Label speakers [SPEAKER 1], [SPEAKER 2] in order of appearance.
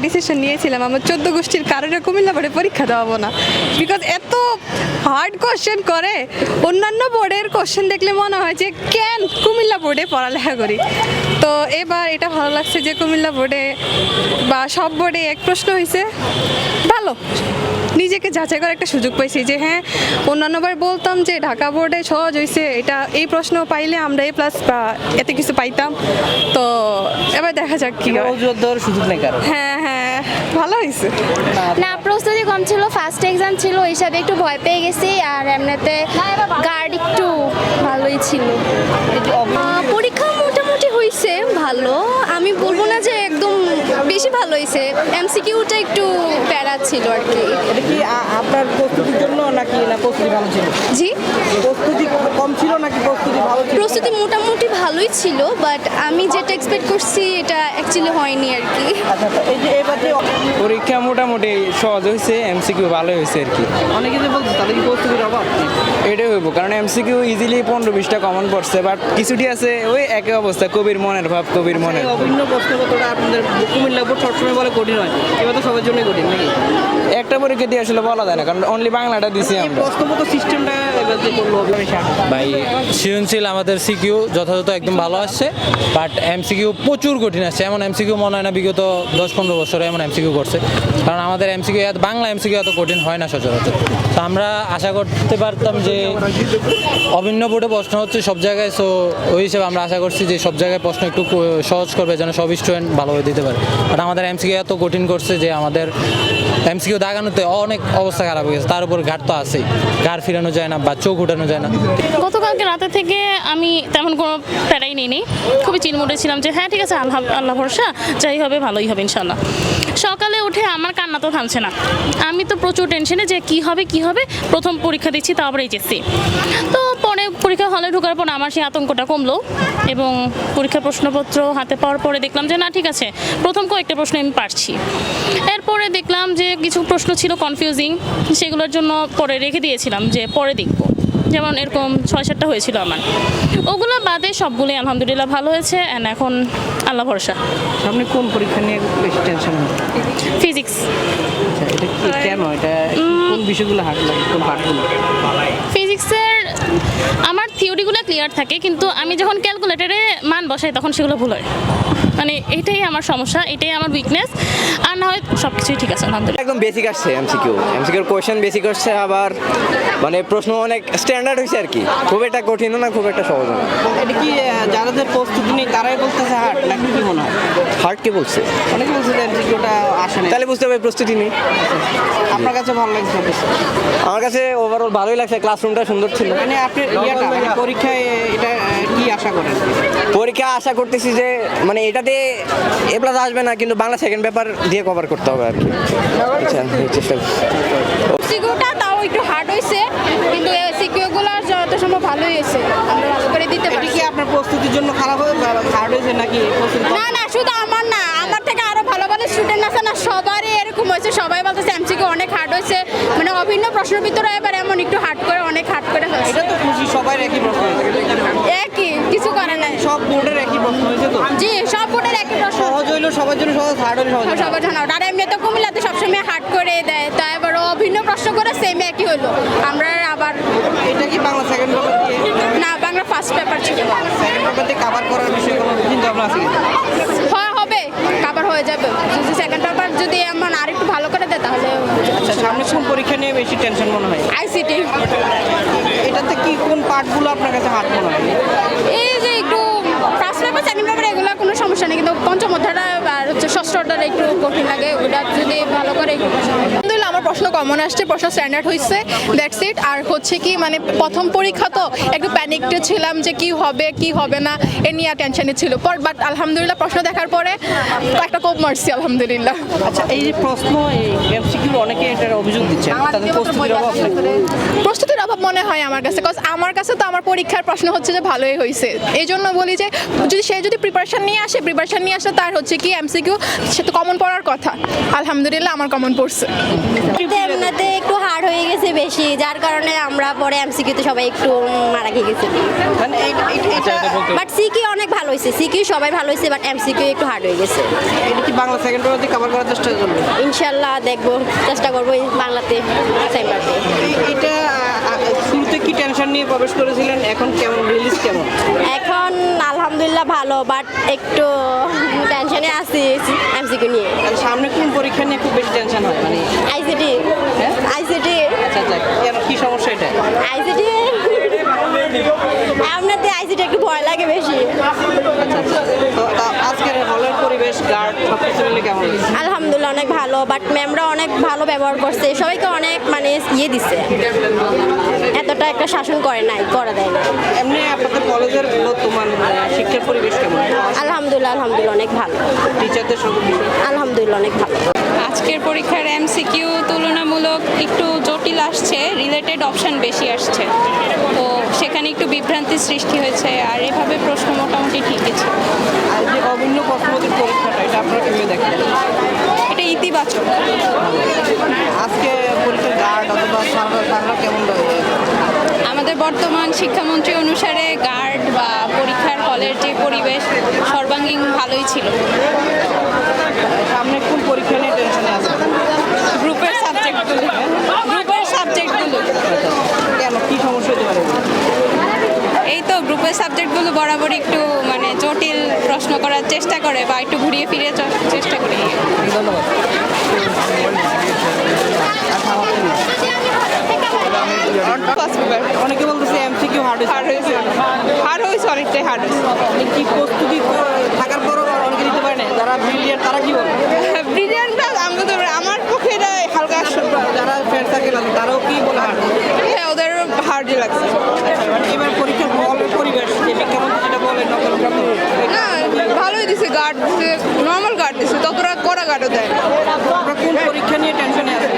[SPEAKER 1] Decision নিয়েছিলাম আমার 14 গোষ্ঠীর কারণে কুমিল্লা বোর্ডে পরীক্ষা দেওয়াবো না, বিকজ এত হার্ড কোশ্চেন করে। অন্যান্য বোর্ডের কোশ্চেন দেখলে মনে হয় যে কেন কুমিল্লা বোর্ডে পড়ালেখা করি। তো এবার এটা ভালো লাগছে যে কুমিল্লা বোর্ডে বা সব বোর্ডে এক প্রশ্ন হয়েছে, ভালো নিজেকে যাচাই করার একটা সুযোগ পাইছি যে হ্যাঁ, অন্যান্যবার বলতাম যে ঢাকা বোর্ডে সহজ হয়েছে, এটা এই প্রশ্ন পাইলে আমরা A+ বা এতে কিছু পাইতাম। তো এবার দেখা যাক কি হয়।
[SPEAKER 2] সুযোগ নেই কারণ।
[SPEAKER 1] হ্যাঁ হ্যাঁ, ভালো হয়েছে।
[SPEAKER 3] না, প্রস্তুতি কম ছিল, ফার্স্ট এক্সাম ছিল, ওই হিসাবে একটু ভয় পেয়ে গেছি। আর এমনিতে গার্ড একটু ভালোই ছিল। পরীক্ষা মোটামুটি হয়েছে ভালো, আমি বলবো না যে একদম বেশি ভালো হয়েছে। MCQটা একটু প্যারা ছিল আর কি।
[SPEAKER 2] এটা কি আপনার প্রস্তুতির জন্য নাকি না প্রস্তুতি ভালো ছিল?
[SPEAKER 3] জি,
[SPEAKER 2] প্রস্তুতি কম ছিল নাকি প্রস্তুতি ভালো ছিল?
[SPEAKER 3] প্রস্তুতি মোটামুটি ভালোই ছিল, বাট আমি যেটা এক্সপেক্ট করছি এটা অ্যাকচুয়ালি হয়নি আর কি।
[SPEAKER 2] আচ্ছা, এই যে এবার যে
[SPEAKER 4] পরীক্ষা মোটামুটি সহজ হয়েছে, MCQ ভালো হয়েছে আর কি।
[SPEAKER 2] অনেকে যে বলছে তাদের কি প্রস্তুতির অভাব?
[SPEAKER 4] এটাই হইব, কারণ MCQ ইজিলি 15-20টা কমন পড়ছে, বাট কিছুটি আছে ওই একই অবস্থা, কবির মনের ভাব, কবির মনের।
[SPEAKER 2] এই অভিন্ন প্রশ্নপত্রটা আপনাদের কুমিল্লা বোর্ড সবসময় বলে কঠিন হয়, এবার তো সবার জন্যই কঠিন নাকি?
[SPEAKER 4] একটা পরীক্ষা দিয়ে আসলে বলা যায় না, কারণ অনলি বাংলাটা দিছি
[SPEAKER 2] এই
[SPEAKER 4] আমরা।
[SPEAKER 2] প্রশ্নপত্র সিস্টেমটা এবার যে করলো
[SPEAKER 5] ভাই সৃজনশীল আমাদের সিকিউ যথাযথ একদম ভালো আসছে, বাট এমসিকিউ প্রচুর কঠিন আসছে। এমন এমসিকিউ মনে হয় না বিগত 10-15 বছরে এমন এমসিকিউ করছে, কারণ আমাদের এমসিকিউ বাংলা এমসিকিউ এত কঠিন হয় না সচরাচর। তো আমরা আশা করতে পারতাম যে অভিন্ন বোর্ডে প্রশ্ন হচ্ছে সব জায়গায়, সো ওই হিসেবে আমরা আশা করছি যে সব জায়গায় প্রশ্ন একটু সহজ করবে যেন সব স্টুডেন্ট ভালোভাবে দিতে পারে। বাট আমাদের এমসিকিউ এত কঠিন করছে যে আমাদের এমসিকিউ দাগানোতে অনেক অবস্থা খারাপ হয়ে গেছে। তার উপর ঘাট তো আছেই, ঘাড় ফিরানো যায় না বা চোখ উঠানো যায় না।
[SPEAKER 6] গতকালকে রাতে থেকে আমি তেমন কোনো প্যারাই নিইনি, খুবই চিলমুটে ছিলাম যে হ্যাঁ ঠিক আছে, আল্লাহ ভরসা, যাই হবে ভালোই হবে ইনশাল্লাহ। সকালে উঠে আমার কান্না তো থামছে না, আমি তো প্রচুর টেনশনে যে কি হবে। প্রথম পরীক্ষা দিচ্ছি, তারপরে HSC। তো পরে পরীক্ষা হলে ঢোকার পর আমার সেই আতঙ্কটা কমলো, এবং পরীক্ষার প্রশ্নপত্র হাতে পাওয়ার পরে দেখলাম যে না ঠিক আছে, প্রথম কয়েকটা প্রশ্ন আমি পারছি। এরপরে দেখলাম যে কিছু প্রশ্ন ছিল কনফিউজিং, সেগুলোর জন্য পরে রেখে দিয়েছিলাম যে পরে দেখবো। যেমন এরকম 6-7টা হয়েছিল আমার, ওগুলো বাদে সবগুলোই আলহামদুলিল্লাহ ভালো হয়েছে। অ্যান্ড এখন আল্লাহ ভরসা।
[SPEAKER 2] সামনে কোন পরীক্ষা নিয়ে বেশি টেনশন হয়?
[SPEAKER 6] ফিজিক্স।
[SPEAKER 2] আচ্ছা, এটা কি কেন, এটা কোন বিষয়গুলো হার্ড লাগে, কোন পার্টগুলো?
[SPEAKER 6] ফিজিক্সের আমার থিওরিগুলো ক্লিয়ার থাকে, কিন্তু আমি যখন ক্যালকুলেটরে মান বসাই তখন সেগুলো ভুল হয়। মানে এটাই আমার সমস্যা, এটাই আমার উইকনেস। আর না হয় সব কিছুই ঠিক আছে আলহামদুলিল্লাহ।
[SPEAKER 7] একদম বেসিক আসছে এমসিকিউর কোয়েশ্চেন বেসিক আসছে, আবার মানে প্রশ্ন অনেক স্ট্যান্ডার্ড হয়েছে আর কি, খুব একটা কঠিনও না খুব একটা সহজও না।
[SPEAKER 2] এটা কি যাদের প্রস্তুতি নেই তারাই বলতেছে হার্ড নাকি কি মনে হয়?
[SPEAKER 7] হার্ড কে বলছে?
[SPEAKER 2] অনেকে বলছে যে এমসিকিউটা আসে না।
[SPEAKER 7] তাহলে বুঝতে হবে প্রস্তুতি নেই।
[SPEAKER 2] আপনার কাছে ভালো লাগছে?
[SPEAKER 7] আমার কাছে ওভারঅল ভালোই লাগছে, ক্লাসরুমটা সুন্দর ছিল।
[SPEAKER 2] মানে আপনি মানে পরীক্ষায় এটা কি আশা করেন?
[SPEAKER 7] পরীক্ষা আশা করতেছি যে মানে এটাতে A+ আসবে না, কিন্তু বাংলা সেকেন্ড পেপার দিয়ে কভার করতে হবে আর কি। আচ্ছা, এই চেষ্টা
[SPEAKER 3] সিকিউটা তাও একটু হার্ড হয়েছে, কিন্তু সিকিউগুলো যত সম্ভব ভালোই হয়েছে, আমরা ভালো করে দিতে
[SPEAKER 2] এটা
[SPEAKER 3] পারি।
[SPEAKER 2] কি আপনার প্রস্তুতির জন্য খারাপ হয়ে হার্ড হয়েছে নাকি প্রস্তুতি?
[SPEAKER 3] না, শুধু আমার না, আমার থেকে আরো ভালো ভালো স্টুডেন্ট আছে না, সবারই এরকম হয়েছে। সবাই বলতেছে MCQ অনেক হার্ড হয়েছে, মানে অভিন্ন প্রশ্নের ভিতরে এবার এমন একটু হার্ড করে অনেক হার্ড করে হয়েছে।
[SPEAKER 2] এটা তো খুশি, সবাই একই প্রশ্ন হয়েছে।
[SPEAKER 3] একই, কিছু করে নাই।
[SPEAKER 2] সব বোর্ডের একই প্রশ্ন হয়েছে তো?
[SPEAKER 3] জি, সব বোর্ডের একই প্রশ্ন।
[SPEAKER 2] সহজ হইলো সবার জন্য সহজ, হার্ড হইলো সবার জন্য
[SPEAKER 3] সবার জানা, আর এমনি তো কুমিল্লাতে সবসময় হার্ড করে দেয়, তাই এবার অভিন্ন প্রশ্ন করে সেম একই হলো। আমরা আবার
[SPEAKER 2] এটা কি বাংলা সেকেন্ড পেপার দিয়ে?
[SPEAKER 3] না, বাংলা ফার্স্ট পেপার ছিল।
[SPEAKER 2] সেকেন্ড পেপার দিয়ে কভার করার বিষয়ে কোনো চিন্তা ভাবনা আছে কি?
[SPEAKER 3] হয়, হবে, কাভার হয়ে যাবে। যদি সেকেন্ড পেপার যদি এমন আরেকটু ভালো করে দেয় তাহলে।
[SPEAKER 2] আচ্ছা, সামনে কোন পরীক্ষা নিয়ে বেশি টেনশন মনে হয়?
[SPEAKER 3] ICT।
[SPEAKER 2] এটাতে কি কোন পার্টগুলো আপনার কাছে হার্ড মনে হয়?
[SPEAKER 3] এই যে একটু ফার্স্ট পেপার সেকেন্ড পেপার এগুলো কোনো সমস্যা নেই, কিন্তু পঞ্চম অধ্যায়টা আর হচ্ছে ষষ্ঠ অধ্যায়টা একটু কঠিন লাগে, ওটা যদি ভালো করে একটু
[SPEAKER 1] আলহামদুলিল্লাহ আমার প্রশ্ন কমন আসছে, প্রশ্ন স্ট্যান্ডার্ড হয়েছে, দ্যাটস ইট। আর হচ্ছে কি মানে প্রথম পরীক্ষা তো একটু প্যানিকড ছিলাম যে কি হবে না এ নিয়ে টেনশনে ছিল, বাট আলহামদুলিল্লাহ প্রশ্ন দেখার পরে একটা কোপ মারছি আলহামদুলিল্লাহ।
[SPEAKER 2] আচ্ছা, এই যে প্রশ্ন এমসিকিউর অনেকে এটার অভিযোগ দিচ্ছেন, তাদের প্রস্তুতির অভাব নাকি?
[SPEAKER 1] প্রস্তুতির অভাব মনে হয় আমার কাছে, কজ আমার কাছে তো আমার পরীক্ষার প্রশ্ন হচ্ছে যে ভালোই হয়েছে। এই জন্য বলি যে যদি প্রিপারেশন নিয়ে আসে তার হচ্ছে কি MCQ সে তো কমন পড়ার কথা, আলহামদুলিল্লাহ আমার কমন পড়ছে।
[SPEAKER 3] এমনিতে একটু হার্ড হয়ে গেছে বেশি, যার কারণে আমরা পরে এমসিকিউতে সবাই একটু মারা খেয়ে গেছি।
[SPEAKER 2] মানে এটা
[SPEAKER 3] বাট সিকিউ অনেক ভালো হয়েছে, সিকিউ সবাই ভালো হয়েছে, বাট এমসিকিউ একটু হার্ড হয়ে গেছে।
[SPEAKER 2] এটা কি বাংলা সেকেন্ড পেপার দিয়ে কভার করার চেষ্টা করবে?
[SPEAKER 3] ইনশাল্লাহ দেখবো, চেষ্টা করবো এই বাংলাতে সেকেন্ডবারতে।
[SPEAKER 2] এটা শুরুতে কি টেনশন নিয়ে প্রবেশ করেছিলেন, এখন কেমন রিলিজ কেমন?
[SPEAKER 3] এখন আলহামদুলিল্লাহ ভালো, বাট একটু টেনশনে আছি এমসিকিউ নিয়ে।
[SPEAKER 2] আর সামনে কোন পরীক্ষা নিয়ে খুব বেশি টেনশন হয়? মানে
[SPEAKER 3] আইসিটি আইসিটি
[SPEAKER 2] আচ্ছা আচ্ছা, কেন কি সমস্যা এটা?
[SPEAKER 3] আইসিটি আপনাদের আইসিটি একটু ভয় লাগে বেশি।
[SPEAKER 2] আচ্ছা আচ্ছা, তো আজকের হলের পরিবেশ, গার্ড সব কিছু মিলে কেমন হয়েছে?
[SPEAKER 3] আলহামদুলিল্লাহ অনেক ভালো, বাট ম্যামরা অনেক ভালো ব্যবহার করছে, সবাইকে অনেক মানে দিচ্ছে, এতটা একটা শাসন করে নাই, করা দেয় না।
[SPEAKER 2] এমনি আপনাদের কলেজের বর্তমান শিক্ষার পরিবেশ কেমন?
[SPEAKER 3] আলহামদুলিল্লাহ আলহামদুলিল্লাহ অনেক ভালো,
[SPEAKER 2] টিচারদের সকল বিষয়
[SPEAKER 3] আলহামদুলিল্লাহ অনেক ভালো।
[SPEAKER 8] আজকের পরীক্ষার এমসিকিউ তুলনামূলক একটু জটিল আসছে, রিলেটেড অপশন বেশি আসছে, তো সেখানে একটু বিভ্রান্তির সৃষ্টি হয়েছে। আর এভাবে প্রশ্ন মোটামুটি ঠিকই ছিল।
[SPEAKER 2] আর যে অভিন্ন প্রশ্নপত্রের পরীক্ষাটা, এটা আপনারা কিভাবে দেখেন?
[SPEAKER 8] এটা ইতিবাচক।
[SPEAKER 2] আজকে পরীক্ষার গার্ড অথবা সাররা কেমন লাগে?
[SPEAKER 8] আমাদের বর্তমান শিক্ষামন্ত্রী অনুসারে গার্ড বা পরীক্ষার হলের যে পরিবেশ সর্বাঙ্গীন ভালোই ছিল।
[SPEAKER 2] সামনে কোন পরীক্ষা নিয়ে টেনশনে আছে?
[SPEAKER 8] গ্রুপের সাবজেক্টগুলো
[SPEAKER 2] কেন কি সমস্যা হতে পারে?
[SPEAKER 8] এই তো গ্রুপের সাবজেক্টগুলো বরাবর একটু মানে জটিল প্রশ্ন করার চেষ্টা করে বা একটু ঘুরিয়ে ফিরিয়ে চেষ্টা করে।
[SPEAKER 2] ধন্যবাদ। অনেকে বলতেছে এমসিকিউ হার্ড হয়েছে।
[SPEAKER 8] অনেকটাই হার্ড হয়েছে।
[SPEAKER 2] আপনি কি প্রস্তুতি থাকার পরও অনেকে দিতে পারে না, যারা ব্রিলিয়ান্ট তারা কি বলে?
[SPEAKER 8] ব্রিলিয়ান্ট আমার পক্ষে এটা হালকা
[SPEAKER 2] যারা ফ্রেন্ড সার্কেল আছে তারাও কি বলে হার্ড?
[SPEAKER 8] হ্যাঁ, ওদের হার্ডই লাগছে।
[SPEAKER 2] এবার পরীক্ষার হলের পরিবেশ, যে বিজ্ঞাপন যেটা বলে নকল
[SPEAKER 8] না, ভালোই দিছে, গার্ড দিছে, নর্মাল গার্ড দিছে, ততটা কড়া গার্ডও দেয় না।
[SPEAKER 2] আপনারা কোন পরীক্ষা নিয়ে টেনশনে আছে?